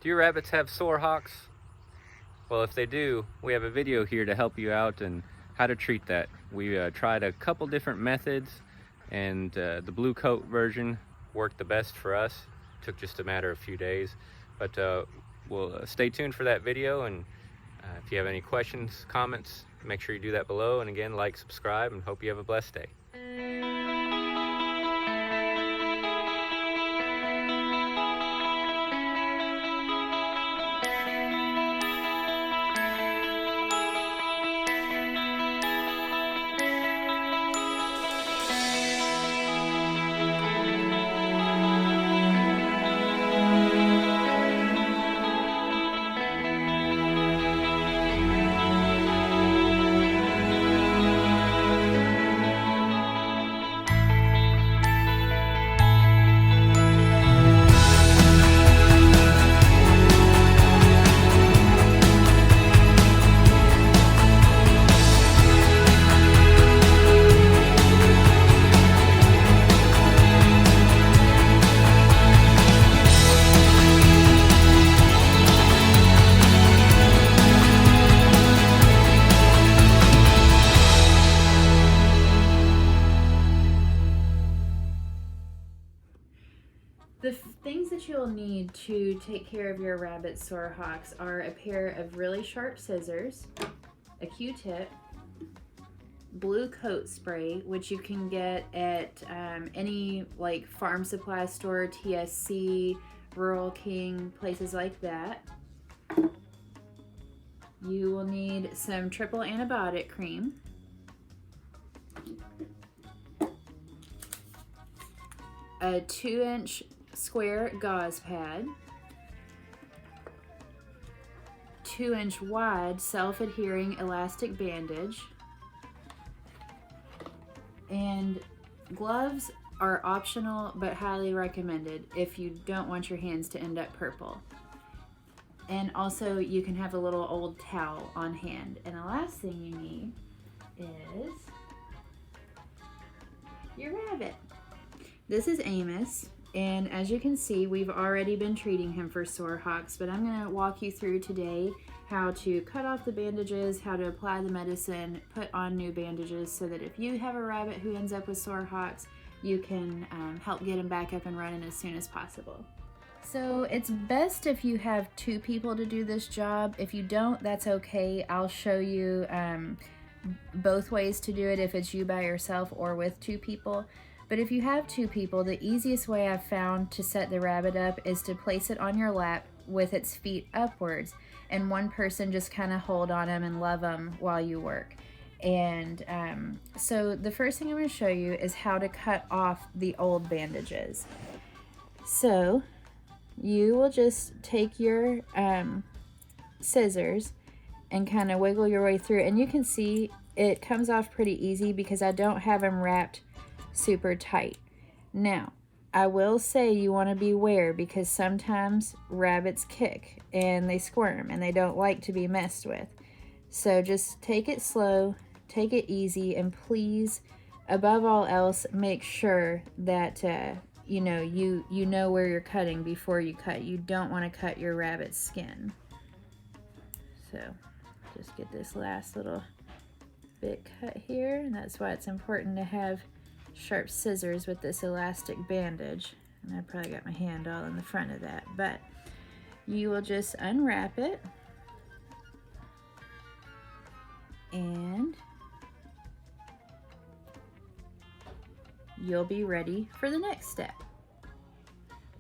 Do your rabbits have sore hocks? Well, if they do, we have a video here to help you out and how to treat that. We tried a couple different methods, and the blue coat version worked the best for us. Took just a matter of a few days, but we'll stay tuned for that video. And if you have any questions, comments, make sure you do that below. And again, like, subscribe, and hope you have a blessed day. The things that you'll need to take care of your rabbit sore hocks are a pair of really sharp scissors, a Q-tip, blue coat spray, which you can get at any like farm supply store, TSC, Rural King, places like that. You will need some triple antibiotic cream, a 2-inch square gauze pad, 2-inch wide self-adhering elastic bandage, and gloves are optional but highly recommended if you don't want your hands to end up purple. And also you can have a little old towel on hand. And the last thing you need is your rabbit. This is Amos. And as you can see, we've already been treating him for sore hocks, but I'm going to walk you through today how to cut off the bandages, how to apply the medicine, put on new bandages, so that if you have a rabbit who ends up with sore hocks, you can help get him back up and running as soon as possible. So it's best if you have 2 people to do this job. If you don't, that's okay. I'll show you both ways to do it, if it's you by yourself or with 2 people. But if you have 2 people, the easiest way I've found to set the rabbit up is to place it on your lap with its feet upwards, and one person just kind of hold on him and love him while you work. And so the first thing I'm going to show you is how to cut off the old bandages. So you will just take your scissors and kind of wiggle your way through, and you can see it comes off pretty easy because I don't have them wrapped super tight. Now, I will say you want to beware, because sometimes rabbits kick and they squirm and they don't like to be messed with. So just take it slow, take it easy, and please, above all else, make sure that you know where you're cutting before you cut. You don't want to cut your rabbit's skin. So just get this last little bit cut here, and that's why it's important to have sharp scissors with this elastic bandage. And I probably got my hand all in the front of that, but you will just unwrap it and you'll be ready for the next step.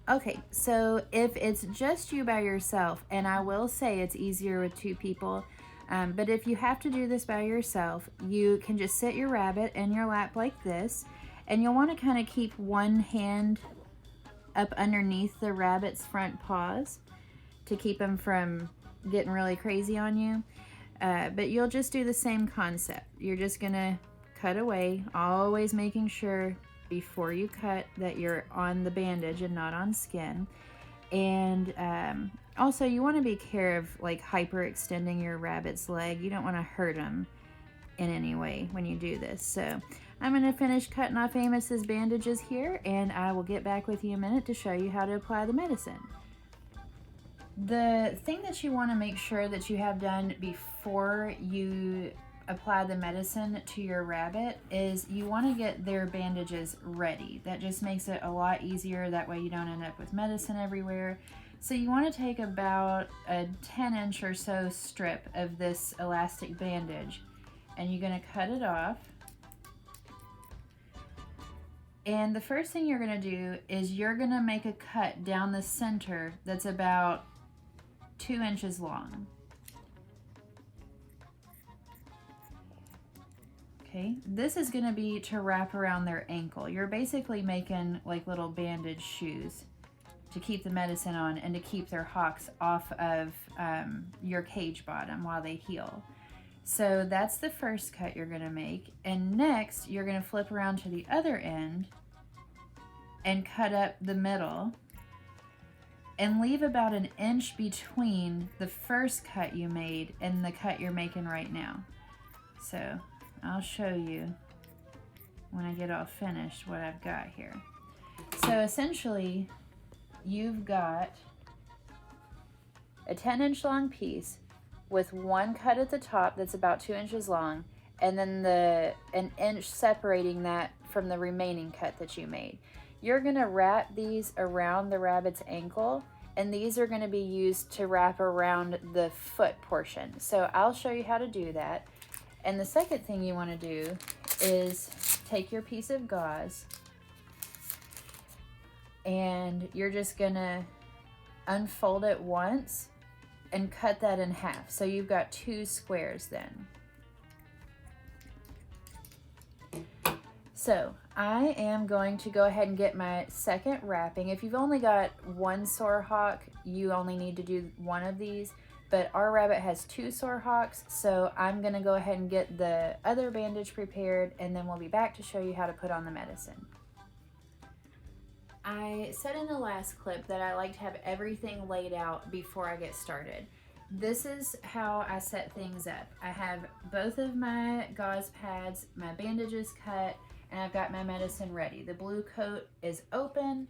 Okay, so if it's just you by yourself, and I will say it's easier with 2 people, but if you have to do this by yourself, you can just sit your rabbit in your lap like this, and you'll want to kind of keep one hand up underneath the rabbit's front paws to keep him from getting really crazy on you. But you'll just do the same concept. You're just going to cut away, always making sure before you cut that you're on the bandage and not on skin. And also you want to be careful of like hyperextending your rabbit's leg. You don't want to hurt him in any way when you do this. So I'm going to finish cutting off Amos's bandages here, and I will get back with you in a minute to show you how to apply the medicine. The thing that you want to make sure that you have done before you apply the medicine to your rabbit is you want to get their bandages ready. That just makes it a lot easier. That way you don't end up with medicine everywhere. So you want to take about a 10-inch or so strip of this elastic bandage, and you're going to cut it off. And the first thing you're going to do is you're going to make a cut down the center that's about 2 inches long. Okay, this is going to be to wrap around their ankle. You're basically making like little bandage shoes to keep the medicine on and to keep their hocks off of your cage bottom while they heal. So that's the first cut you're going to make. And next, you're going to flip around to the other end and cut up the middle and leave about 1 inch between the first cut you made and the cut you're making right now. So I'll show you when I get all finished what I've got here. So essentially, you've got a 10-inch long piece with one cut at the top that's about 2 inches long, and then an inch separating that from the remaining cut that you made. You're gonna wrap these around the rabbit's ankle, and these are gonna be used to wrap around the foot portion. So I'll show you how to do that. And the second thing you wanna do is take your piece of gauze, and you're just gonna unfold it once and cut that in half. So you've got 2 squares then. So I am going to go ahead and get my second wrapping. If you've only got one sore hock, you only need to do one of these, but our rabbit has 2 sore hocks, so I'm gonna go ahead and get the other bandage prepared, and then we'll be back to show you how to put on the medicine. I said in the last clip that I like to have everything laid out before I get started. This is how I set things up. I have both of my gauze pads, my bandages cut, and I've got my medicine ready. The blue coat is open,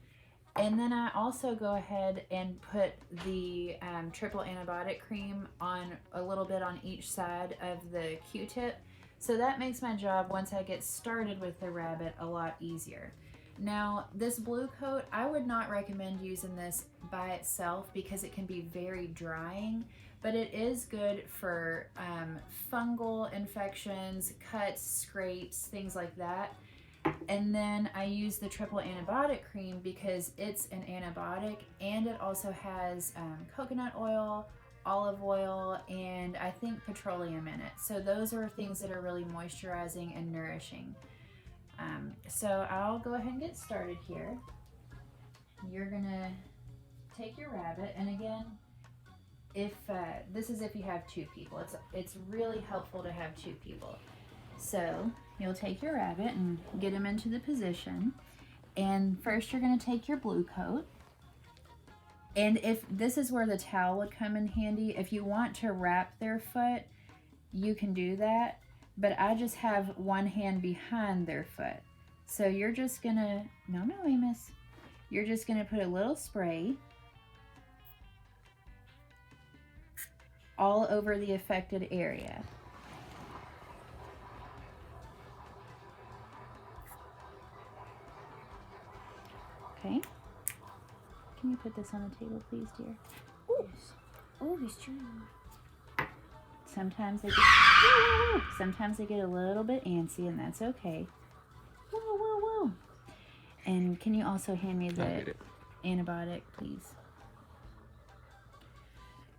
and then I also go ahead and put the triple antibiotic cream on a little bit on each side of the Q-tip. So that makes my job, once I get started with the rabbit, a lot easier. Now, this blue coat, I would not recommend using this by itself because it can be very drying, but it is good for fungal infections, cuts, scrapes, things like that. And then I use the triple antibiotic cream because it's an antibiotic, and it also has coconut oil, olive oil, and I think petroleum in it. So those are things that are really moisturizing and nourishing. So I'll go ahead and get started here. You're gonna take your rabbit, and again, if this is if you have 2 people, it's really helpful to have 2 people. So you'll take your rabbit and get him into the position, and first you're gonna take your blue coat. And if this is where the towel would come in handy, if you want to wrap their foot, you can do that. But I just have one hand behind their foot. So you're just gonna, no, Amos. You're just gonna put a little spray all over the affected area. Okay. Can you put this on the table, please, dear? Ooh. Oh, he's trying. Sometimes they get a little bit antsy, and that's okay. Whoa, whoa, whoa. And can you also hand me the antibiotic, please?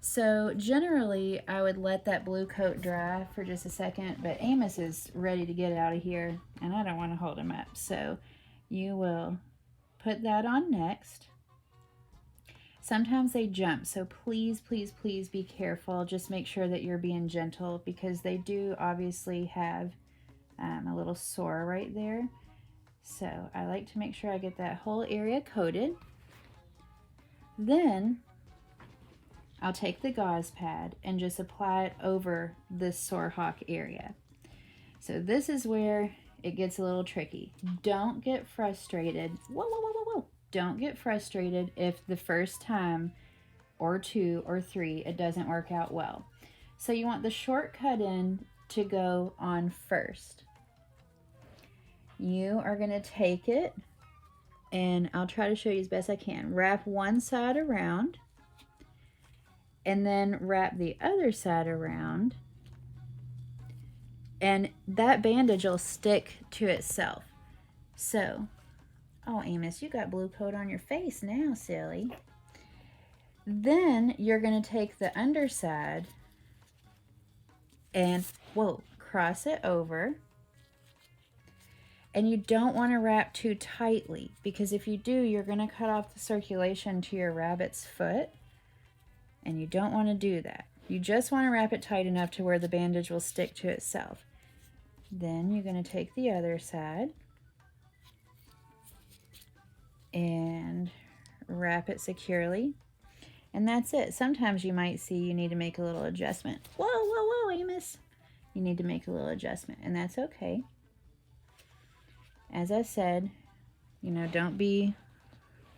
So generally, I would let that blue coat dry for just a second, but Amos is ready to get out of here, and I don't want to hold him up. So you will put that on next. Sometimes they jump, so please, please, please be careful. Just make sure that you're being gentle because they do obviously have a little sore right there. So I like to make sure I get that whole area coated. Then I'll take the gauze pad and just apply it over this sore hock area. So this is where it gets a little tricky. Don't get frustrated. Whoa, whoa, whoa, whoa, whoa. Don't get frustrated if the first time or 2 or 3, it doesn't work out well. So you want the short cut end to go on first. You are going to take it, and I'll try to show you as best I can. Wrap one side around, and then wrap the other side around, and that bandage will stick to itself. So, oh Amos, you got blue coat on your face now, silly. Then you're going to take the underside and, whoa, cross it over. And you don't want to wrap too tightly, because if you do, you're going to cut off the circulation to your rabbit's foot, and you don't want to do that. You just want to wrap it tight enough to where the bandage will stick to itself. Then you're going to take the other side and wrap it securely. And that's it. Sometimes you might see you need to make a little adjustment. Whoa, whoa, whoa, Amos. You need to make a little adjustment, and that's okay. As I said, you know, don't be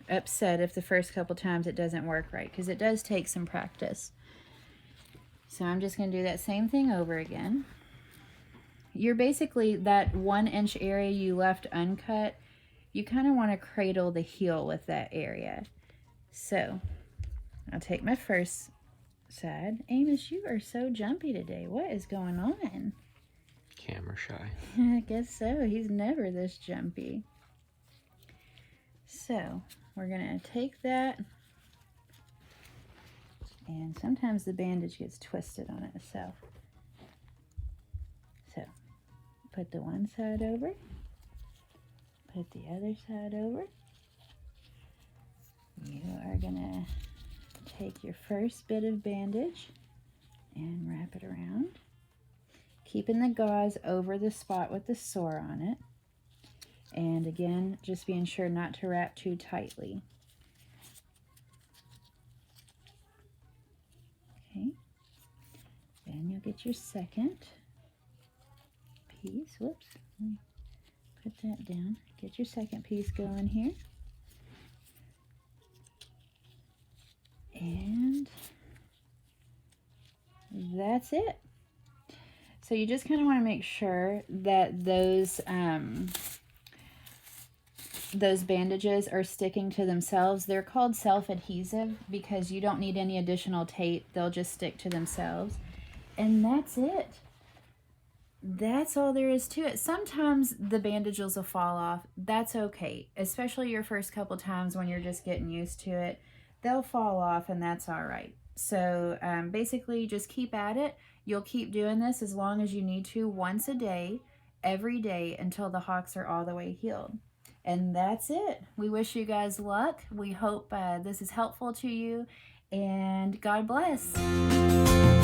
upset if the first couple times it doesn't work right, because it does take some practice. So I'm just going to do that same thing over again. You're basically, that 1 inch area you left uncut, you kind of want to cradle the heel with that area. So I'll take my first side. Amos, you are so jumpy today. What is going on? Camera shy. I guess so. He's never this jumpy. So we're going to take that, and sometimes the bandage gets twisted on itself. So put the one side over, put the other side over. You are going to take your first bit of bandage and wrap it around, keeping the gauze over the spot with the sore on it. And again, just being sure not to wrap too tightly. Okay. Then you'll get your second piece. Whoops. Let me put that down. Get your second piece going here. And that's it. So you just kind of want to make sure that those bandages are sticking to themselves. They're called self-adhesive because you don't need any additional tape. They'll just stick to themselves. And that's it. That's all there is to it. Sometimes the bandages will fall off. That's okay. Especially your first couple times when you're just getting used to it. They'll fall off, and that's all right. So basically just keep at it. You'll keep doing this as long as you need to, once a day, every day, until the hocks are all the way healed. And that's it. We wish you guys luck. We hope this is helpful to you, and God bless.